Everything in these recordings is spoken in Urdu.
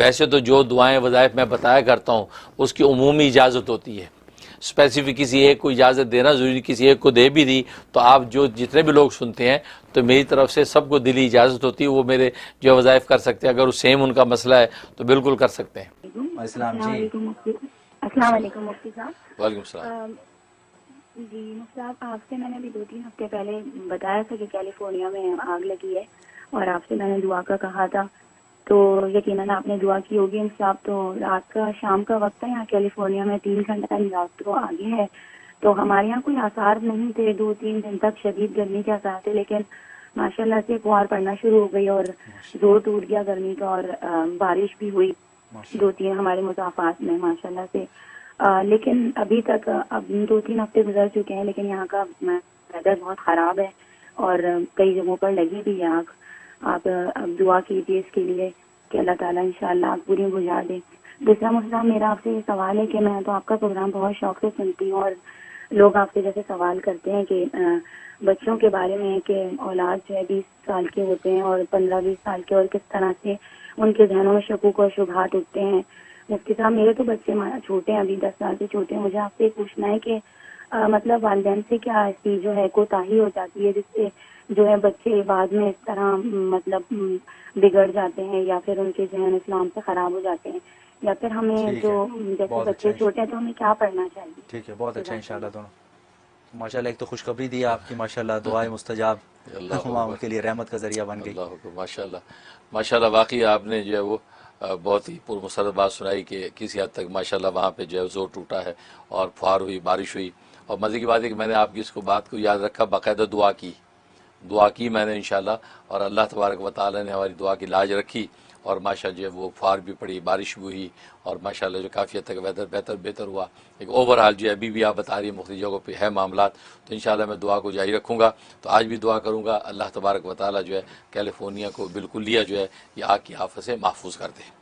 ویسے تو جو دعائیں وظائف میں بتایا کرتا ہوں اس کی عمومی اجازت ہوتی ہے، اسپیسیفک کسی ایک کو اجازت دینا ضروری، کسی ایک کو دے بھی دی تو آپ جو جتنے بھی لوگ سنتے ہیں تو میری طرف سے سب کو دلی اجازت ہوتی ہے، وہ میرے جو وظائف کر سکتے ہیں، اگر وہ سیم ان کا مسئلہ ہے تو بالکل کر سکتے ہیں۔ السلام جی علیکم مفتی، السلام علیکم مفتی صاحب۔ وعلیکم السلام۔ جی مفتی صاحب، آپ سے میں نے ابھی 2-3 ہفتے پہلے بتایا تھا کہ کیلیفورنیا میں آگ لگی ہے اور آپ سے میں نے دعا کا کہا تھا، تو یقیناً آپ نے دعا کی ہوگی مفتی صاحب۔ تو رات کا شام کا وقت ہے، یہاں کیلیفورنیا میں 3 گھنٹہ رات تو آگے ہے، تو ہمارے یہاں کوئی آثار نہیں تھے، 2-3 دن تک شدید گرمی کے آثار تھے، لیکن ماشاءاللہ سے فوار پڑنا شروع ہو گئی اور زور ٹوٹ گیا گرمی کا، اور بارش بھی ہوئی 2-3 ہمارے مضافات میں ماشاءاللہ سے۔ لیکن ابھی تک اب 2-3 ہفتے گزر چکے ہیں، لیکن یہاں کا ویدر بہت خراب ہے اور کئی جگہوں پر لگی بھی ہے آگ۔ آپ اب دعا کیجیے اس کے لیے کہ اللہ تعالیٰ انشاءاللہ آگ پوری بجھا دے۔ دوسرا مسئلہ میرا آپ سے یہ سوال ہے کہ میں تو آپ کا پروگرام بہت شوق سے سنتی ہوں، اور لوگ آپ سے جیسے سوال کرتے ہیں کہ بچوں کے بارے میں کہ اولاد جو ہے 20 سال کے ہوتے ہیں اور 15-20 سال کے، اور کس طرح سے ان کے ذہنوں میں شکوک اور شبہات اٹھتے ہیں۔ مفتی صاحب، میرے تو بچے چھوٹے ہیں، ابھی 10 سال سے چھوٹے ہیں، مجھے آپ سے پوچھنا ہے کہ مطلب والدین سے کیا ایسی جو ہے کوتاہی ہو جاتی ہے جس سے جو ہے بچے بعد میں اس طرح مطلب بگڑ جاتے ہیں، یا پھر ان کے ذہن اسلام سے خراب ہو جاتے ہیں، یا پھر ہمیں ٹھیک جو ہے، جیسے بہت اچھا بچے چھوٹے ہیں تو ہمیں کیا پڑھنا چاہیے؟ ٹھیک ہے، بہت اچھا جزاک انشاءاللہ اللہ۔ دونوں ماشاءاللہ۔ ایک تو خوشخبری دی آپ کی ماشاءاللہ، دعائیں مستجاب، اللہ وہاں ان اکبر، کے لیے رحمت کا ذریعہ بن گئی۔ اللہ اکبر، ماشاءاللہ ماشاءاللہ۔ واقعی آپ نے جو ہے وہ بہت ہی پرمسرت بات سنائی کہ کسی حد تک ماشاءاللہ وہاں پہ جو ہے زور ٹوٹا ہے اور فوار ہوئی، بارش ہوئی، اور مزے کی بات ہے کہ میں نے آپ کی اس کو بات کو یاد رکھا، باقاعدہ دعا کی میں نے انشاءاللہ، اور اللہ تبارک و تعالی نے ہماری دعا کی لاج رکھی، اور ماشاءاللہ جو ہے وہ فوار بھی پڑی، بارش بھی ہوئی، اور ماشاءاللہ جو کافی حد تک ویدر بہتر ہوا۔ ایک اوور آل جو ہے ابھی بھی آپ بتا رہی ہیں مختلف جگہوں پہ ہے معاملات، تو انشاءاللہ میں دعا کو جاری رکھوں گا۔ تو آج بھی دعا کروں گا اللہ تبارک و تعالی جو ہے کیلیفورنیا کو بالکل لیا جو ہے یہ آگ کی آفت سے محفوظ کر دے۔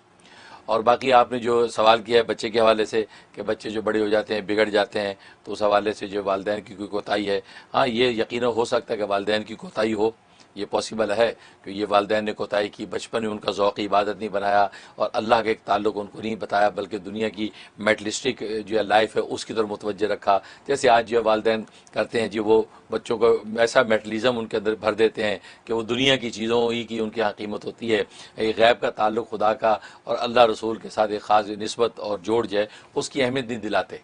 اور باقی آپ نے جو سوال کیا ہے بچے کے حوالے سے کہ بچے جو بڑے ہو جاتے ہیں بگڑ جاتے ہیں، تو اس حوالے سے جو والدین کی کوئی کوتاہی ہے، ہاں یہ یقیناً ہو سکتا ہے کہ والدین کی کوتاہی ہو، یہ پاسبل ہے کہ یہ والدین نے کوتاہی کی، بچپن میں ان کا ذوق عبادت نہیں بنایا اور اللہ کا ایک تعلق ان کو نہیں بتایا، بلکہ دنیا کی میٹلسٹک جو ہے لائف ہے اس کی طرف متوجہ رکھا۔ جیسے آج جو ہے والدین کرتے ہیں جی، وہ بچوں کو ایسا میٹلزم ان کے اندر بھر دیتے ہیں کہ وہ دنیا کی چیزوں ہی کی ان کی یہاں قیمت ہوتی ہے، ایک غیب کا تعلق خدا کا اور اللہ رسول کے ساتھ ایک خاص نسبت اور جوڑ جو ہے اس کی اہمیت نہیں دلاتے،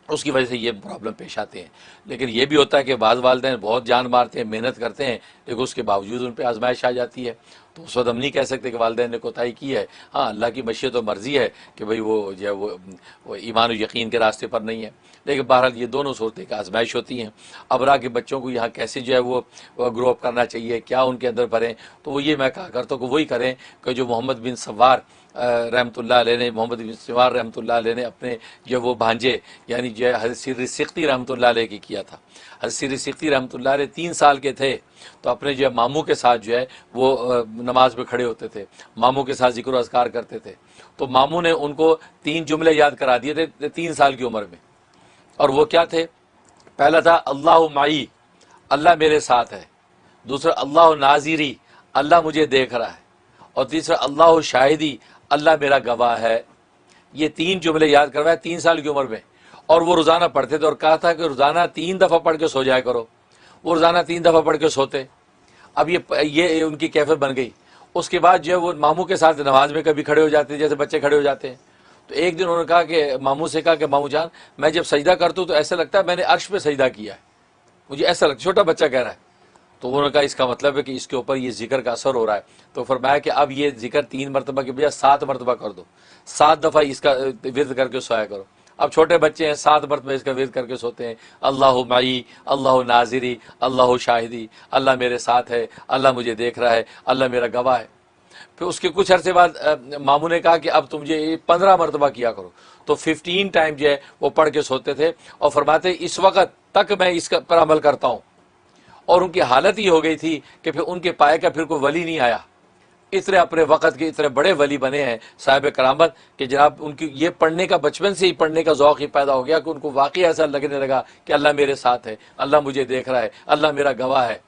اس کی وجہ سے یہ پرابلم پیش آتے ہیں۔ لیکن یہ بھی ہوتا ہے کہ بعض والدین بہت جان مارتے ہیں، محنت کرتے ہیں، لیکن اس کے باوجود ان پہ آزمائش آ جاتی ہے، تو اس وقت ہم نہیں کہہ سکتے کہ والدین نے کوتاہی کی ہے۔ ہاں اللہ کی مشیت و مرضی ہے کہ بھئی وہ جو ہے وہ ایمان و یقین کے راستے پر نہیں ہے، لیکن بہرحال یہ دونوں صورتیں کہ آزمائش ہوتی ہیں۔ ابرا کے بچوں کو یہاں کیسے جو ہے وہ گرو اپ کرنا چاہیے، کیا ان کے اندر بھریں، تو وہ یہ میں کہا کرتا ہوں کہ وہی کریں کہ جو محمد بن سوار رحمۃ اللہ علیہ نے، محمد بن سوار رحمۃ اللہ علیہ نے اپنے جو وہ بھانجے یعنی جو ہے حضرت سیر سختی رحمۃ اللہ علیہ کی کیا تھا۔ حضرت سیر سختی رحمۃ اللہ علیہ 3 سال کے تھے تو اپنے جو ہے ماموں کے ساتھ جو ہے وہ نماز میں کھڑے ہوتے تھے، ماموں کے ساتھ ذکر و اذکار کرتے تھے، تو ماموں نے ان کو 3 جملے یاد کرا دیے تھے 3 سال کی عمر میں، اور وہ کیا تھے؟ پہلا تھا اللہ معی، اللہ میرے ساتھ ہے، دوسرا اللہ ناظری، اللہ مجھے دیکھ رہا ہے، اور تیسرا اللہ شاہدی، اللہ میرا گواہ ہے۔ یہ 3 جملے یاد کروائے 3 سال کی عمر میں، اور وہ روزانہ پڑھتے تھے، اور کہا تھا کہ روزانہ 3 دفعہ پڑھ کے سو جایا کرو، وہ روزانہ 3 دفعہ پڑھ کے سوتے۔ اب یہ ان کی کیفیت بن گئی۔ اس کے بعد جو ہے وہ ماموں کے ساتھ نماز میں کبھی کھڑے ہو جاتے ہیں جیسے بچے کھڑے ہو جاتے ہیں، تو ایک دن انہوں نے کہا کہ ماموں سے کہا کہ ماموں جان، میں جب سجدہ کرتا ہوں تو ایسا لگتا ہے میں نے عرش پہ سجدہ کیا ہے، مجھے ایسا لگتا، چھوٹا بچہ کہہ رہا ہے۔ تو انہوں نے کہا اس کا مطلب ہے کہ اس کے اوپر یہ ذکر کا اثر ہو رہا ہے، تو فرمایا کہ اب یہ ذکر 3 مرتبہ کے بجائے 7 مرتبہ کر دو، 7 دفعہ اس کا ورد کر کے سویا کرو۔ اب چھوٹے بچے ہیں، 7 مرتبہ اس کا ورد کر کے سوتے ہیں، اللہ معی، اللہ ناظری، اللہ شاہدی، اللہ میرے ساتھ ہے، اللہ مجھے دیکھ رہا ہے، اللہ میرا گواہ ہے۔ پھر اس کے کچھ عرصے بعد ماموں نے کہا کہ اب تم یہ 15 مرتبہ کیا کرو، تو 15 ٹائم جو ہے وہ پڑھ کے سوتے تھے، اور فرماتے اس وقت تک میں اس پر عمل کرتا ہوں، اور ان کی حالت یہ ہو گئی تھی کہ پھر ان کے پائے کا پھر کوئی ولی نہیں آیا، اتنے اپنے وقت کے اتنے بڑے ولی بنے ہیں صاحب کرامت کہ جناب ان کی یہ پڑھنے کا بچپن سے ہی پڑھنے کا ذوق ہی پیدا ہو گیا کہ ان کو واقعی ایسا لگنے لگا کہ اللہ میرے ساتھ ہے، اللہ مجھے دیکھ رہا ہے، اللہ میرا گواہ ہے۔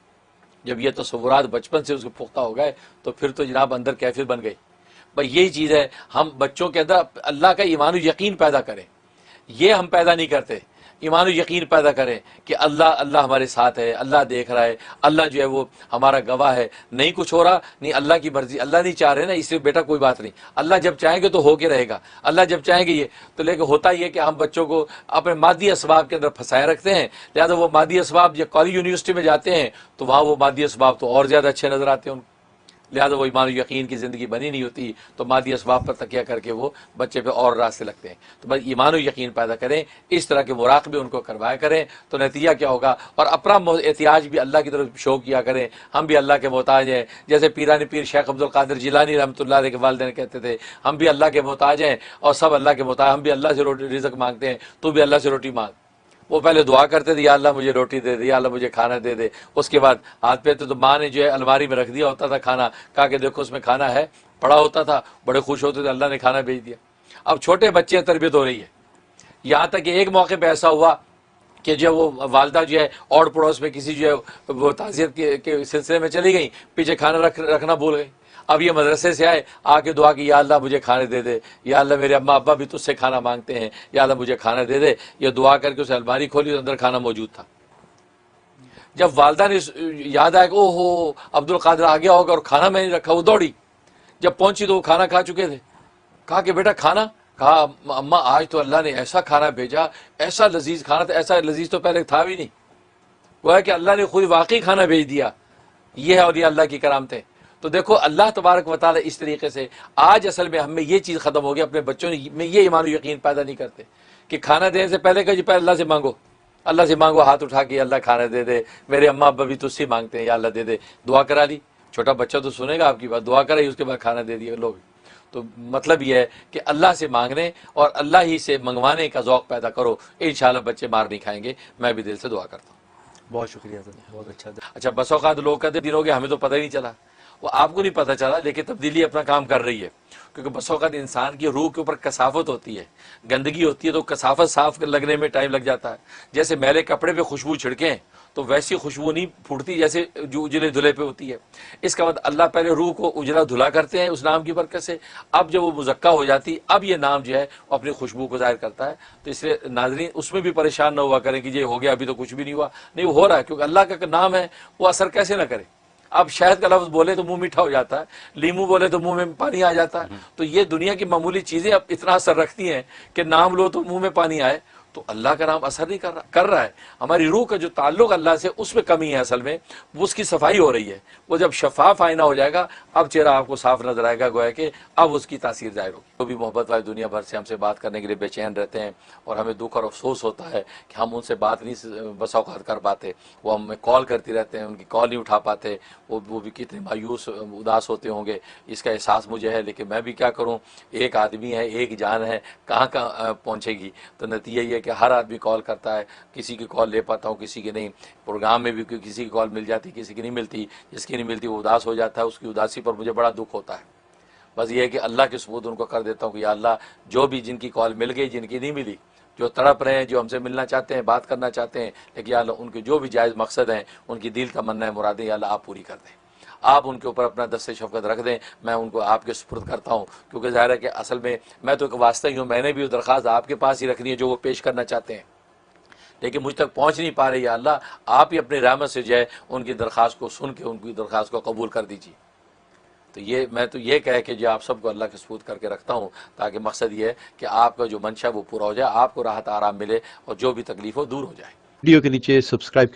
جب یہ تصورات بچپن سے اس کو پختہ ہو گئے تو پھر تو جناب اندر کیفیت بن گئی۔ بس یہی چیز ہے، ہم بچوں کے اندر اللہ کا ایمان و یقین پیدا کریں، یہ ہم پیدا نہیں کرتے، ایمان و یقین پیدا کریں کہ اللہ ہمارے ساتھ ہے، اللہ دیکھ رہا ہے، اللہ جو ہے وہ ہمارا گواہ ہے، نہیں کچھ ہو رہا، نہیں اللہ کی مرضی، اللہ نہیں چاہ رہے نا، اس لیے بیٹا کوئی بات نہیں، اللہ جب چاہیں گے تو ہو کے رہے گا، اللہ جب چاہیں گے یہ تو، لیکن ہوتا یہ کہ ہم بچوں کو اپنے مادی اسباب کے اندر پھنسائے رکھتے ہیں، لہٰذا وہ مادی اسباب جب کالج یونیورسٹی میں جاتے ہیں تو وہاں وہ مادی اسباب تو اور زیادہ اچھے نظر آتے ہیں ان کو، لہٰذا وہ ایمان و یقین کی زندگی بنی نہیں ہوتی، تو مادی اسباب پر تکیہ کر کے وہ بچے پہ اور راستے لگتے ہیں۔ تو بس ایمان و یقین پیدا کریں، اس طرح کے مراقبے ان کو کروایا کریں، تو نتیجہ کیا ہوگا، اور اپنا احتیاج بھی اللہ کی طرف شو کیا کریں، ہم بھی اللہ کے محتاج ہیں، جیسے پیران پیر شیخ عبد القادر جیلانی رحمۃ اللہ علیہ کے والدین کہتے تھے، ہم بھی اللہ کے محتاج ہیں اور سب اللہ کے محتاج، ہم بھی اللہ سے روٹی رزق مانگتے ہیں، تو بھی اللہ سے روٹی مانگ۔ وہ پہلے دعا کرتے تھے، یا اللہ مجھے روٹی دے دے، یا اللہ مجھے کھانا دے دے، اس کے بعد ہاتھ پہ تو ماں نے جو ہے الماری میں رکھ دیا ہوتا تھا کھانا، کہا کہ دیکھو اس میں کھانا ہے، پڑا ہوتا تھا، بڑے خوش ہوتے تھے، اللہ نے کھانا بھیج دیا۔ اب چھوٹے بچے تربیت ہو رہی ہے، یہاں تک کہ ایک موقع پہ ایسا ہوا کہ جو وہ والدہ جو ہے اور پڑوس میں کسی جو ہے وہ تعزیت کے سلسلے میں چلی گئی، پیچھے کھانا رکھنا بھول گئی، اب یہ مدرسے سے آئے، آ کے دعا کی، یا اللہ مجھے کھانے دے دے، یا اللہ میرے اماں ابا بھی تجھ سے کھانا مانگتے ہیں، یا اللہ مجھے کھانا دے دے، یہ دعا کر کے اسے الماری کھولی تو اندر کھانا موجود تھا۔ جب والدہ نے یاد آیا کہ او ہو عبد القادر آ گیا ہوگا اور کھانا میں نہیں رکھا، وہ دوڑی، جب پہنچی تو وہ کھانا کھا چکے تھے، کہا کہ بیٹا کھانا، کہا اماں آج تو اللہ نے ایسا کھانا بھیجا، ایسا لذیذ کھانا تھا، ایسا لذیذ تو پہلے تھا بھی نہیں، وہ ہے کہ اللہ نے خود واقعی کھانا بھیج دیا، یہ ہے اور یہ اللہ کی کرامتیں۔ تو دیکھو اللہ تبارک و تعالیٰ اس طریقے سے آج اصل میں ہم میں یہ چیز ختم ہو گئی، اپنے بچوں میں یہ ایمان و یقین پیدا نہیں کرتے کہ کھانا دینے سے پہلے کہ جی پہلے اللہ سے مانگو، اللہ سے مانگو، ہاتھ اٹھا کے اللہ کھانا دے دے، میرے اماں ابا بھی تجھ سے مانگتے ہیں، یا اللہ دے دے، دعا کرا لی، چھوٹا بچہ تو سنے گا آپ کی بات، دعا کرائی، اس کے بعد کھانا دے دیا لوگ۔ تو مطلب یہ ہے کہ اللہ سے مانگنے اور اللہ ہی سے منگوانے کا ذوق پیدا کرو، انشاءاللہ بچے مار نہیں کھائیں گے، میں بھی دل سے دعا کرتا ہوں۔ بہت شکریہ سر، بہت اچھا۔ اچھا، بس اوقات لوگ کہتے دن ہو گئے ہمیں تو پتہ ہی نہیں چلا، وہ آپ کو نہیں پتہ چلا، لیکن تبدیلی اپنا کام کر رہی ہے، کیونکہ بس اوقات انسان کی روح کے اوپر کثافت ہوتی ہے، گندگی ہوتی ہے، تو کثافت صاف لگنے میں ٹائم لگ جاتا ہے۔ جیسے میلے کپڑے پہ خوشبو چھڑکیں تو ویسی خوشبو نہیں پھوٹتی جیسے جو اجلے دھلے پہ ہوتی ہے۔ اس کا مطلب اللہ پہلے روح کو اجلا دھلا کرتے ہیں اس نام کی برکت سے، اب جب وہ مزکہ ہو جاتی، اب یہ نام جو ہے وہ اپنی خوشبو کو ظاہر کرتا ہے۔ تو اس لیے ناظرین اس میں بھی پریشان نہ ہوا کریں کہ یہ ہو گیا ابھی تو کچھ بھی نہیں ہوا، نہیں وہ ہو رہا ہے، کیونکہ اللہ کا نام ہے، وہ اثر کیسے نہ کرے۔ اب شہد کا لفظ بولے تو منہ میٹھا ہو جاتا ہے، لیمو بولے تو منہ میں پانی آ جاتا ہے، تو یہ دنیا کی معمولی چیزیں اب اتنا اثر رکھتی ہیں کہ نام لو تو منہ میں پانی آئے، تو اللہ کا نام اثر نہیں کر رہا ہے۔ ہماری روح کا جو تعلق اللہ سے، اس میں کمی ہے اصل میں، وہ اس کی صفائی ہو رہی ہے، وہ جب شفاف آئینہ ہو جائے گا، اب چہرہ آپ کو صاف نظر آئے گا، گویا کہ اب اس کی تاثیر ظاہر ہوگی۔ وہ بھی محبت والی دنیا بھر سے ہم سے بات کرنے کے لیے بے چین رہتے ہیں، اور ہمیں دکھ اور افسوس ہوتا ہے کہ ہم ان سے بات نہیں بس اوقات کر پاتے، وہ ہمیں کال کرتی رہتے ہیں، ان کی کال نہیں اٹھا پاتے، وہ بھی کتنے مایوس اداس ہوتے ہوں گے، اس کا احساس مجھے ہے، لیکن میں بھی کیا کروں، ایک آدمی ہے، ایک جان ہے، کہاں کہاں پہنچے گی۔ تو نتیجہ یہ ہے کہ ہر آدمی کال کرتا ہے، کسی کی کال لے پاتا ہوں، کسی کی نہیں، پروگرام میں بھی کسی کی کال مل جاتی، کسی کی نہیں ملتی، جس کی نہیں ملتی وہ اداس ہو جاتا ہے، اس کی اداسی پر مجھے بڑا دکھ ہوتا ہے۔ بس یہ ہے کہ اللہ کے سپرد ان کو کر دیتا ہوں کہ یا اللہ جو بھی جن کی کال مل گئی، جن کی نہیں ملی، جو تڑپ رہے ہیں، جو ہم سے ملنا چاہتے ہیں، بات کرنا چاہتے ہیں، لیکن یا اللہ ان کے جو بھی جائز مقصد ہیں، ان کی دل تمنا ہے، مرادیں، یا اللہ آپ پوری کر دیں، آپ ان کے اوپر اپنا دست شفقت رکھ دیں، میں ان کو آپ کے سپرد کرتا ہوں، کیونکہ ظاہر ہے کہ اصل میں تو ایک واسطہ ہی ہوں، میں نے بھی وہ درخواست آپ کے پاس ہی رکھنی ہے جو وہ پیش کرنا چاہتے ہیں، لیکن مجھ تک پہنچ نہیں پا رہے، یا اللہ آپ ہی اپنی رحمت سے جو ہے ان کی درخواست کو سن کے ان کی درخواست کو قبول کر دیجیے۔ تو میں تو یہ کہہ کے جو آپ سب کو اللہ کے سپرد کر کے رکھتا ہوں، تاکہ مقصد یہ ہے کہ آپ کا جو منشا وہ پورا ہو جائے، آپ کو راحت آرام ملے، اور جو بھی تکلیف ہو دور ہو جائے۔ ویڈیو کے نیچے سبسکرائب